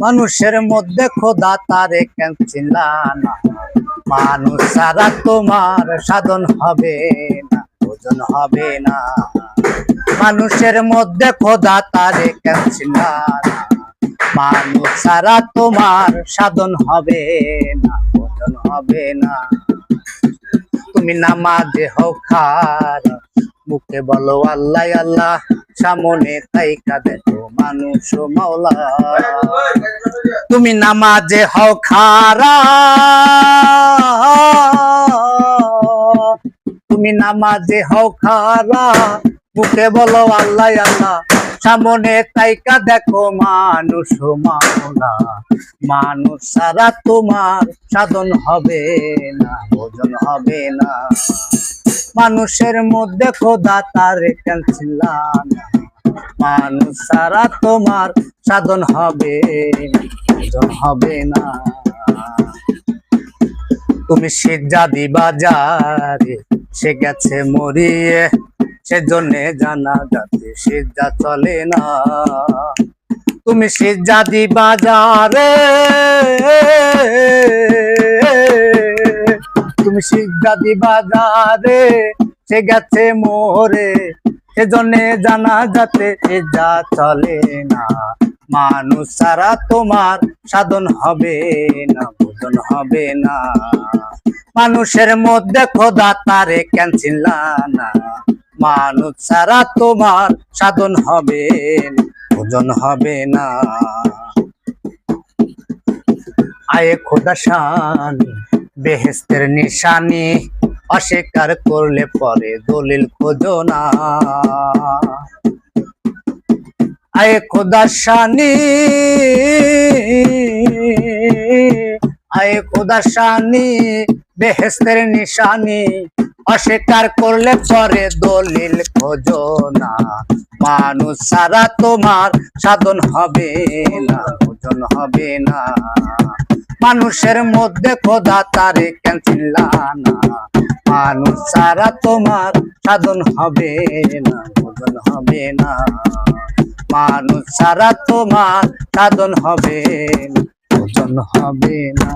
মানুষের মধ্যে খোদা তারে কেন চিনলা না, মানুষ ছাড়া তোমার সাধন হবে না, ভোজন হবে না। মানুষের মধ্যে খোদা তারে কেন চিনলা না, মানুষ ছাড়া তোমার সাধন হবে না, ভোজন হবে না। তুমি নামাজে হও খারা, মুখে বলো আল্লাহ আল্লাহ, সামনে তাইকা দেখো মানুষ মাওলা। তুমি নামাজে হও খারা, তুমি নামাজে হও খারা, মুখে বলো আল্লাহ আল্লাহ, সামনে তাইকা দেখো মানুষ মাওলা। মানুষ ছাড়া তোমার সাধন হবে না, ভোজন হবে না। মানুষের মধ্যে খোদা তারে কেন চিনলা না, মানুষ ছাড়া তোমার সাধন হবে, ভোজন হবে না। তুমি সিজদা দিবা যারে, সে গেছে মরিয়ে, সেজন্যে জানা যাতে সিজদা চলে না। তুমি সিজদা দিবা যারে, তুমি সিজদা দিবা যারে, সে গেছে মোরে, সেজন্যে জানা যাতে সিজদা চলে না। মানুষ ছাড়া তোমার সাধন হবে না, ভোজন হবে না। মানুষের মধ্যে খোদা তারে কেন চিনলা না, মানুষ ছাড়া তোমার সাধন হবে না, ভোজন হবে না। আয়ে খোদা শানি বেহেস্তের নিশানি, অস্বীকার করলে পরে দলিল খোঁজো না। আয়ে খোদা শানি, আয়ে খোদা শানি বেহেস্তের নিশানি, অস্বীকার করলে পরে দলিল খোঁজো না। মানুষ ছাড়া তোমার সাধন হবে না, ভোজন হবে না। মানুষের মধ্যে খোদা তারে কেন চিনলা না, মানুষ ছাড়া তোমার সাধন হবে না, ভোজন হবে না। মানুষ ছাড়া তোমার সাধন হবে না, ভোজন হবে না।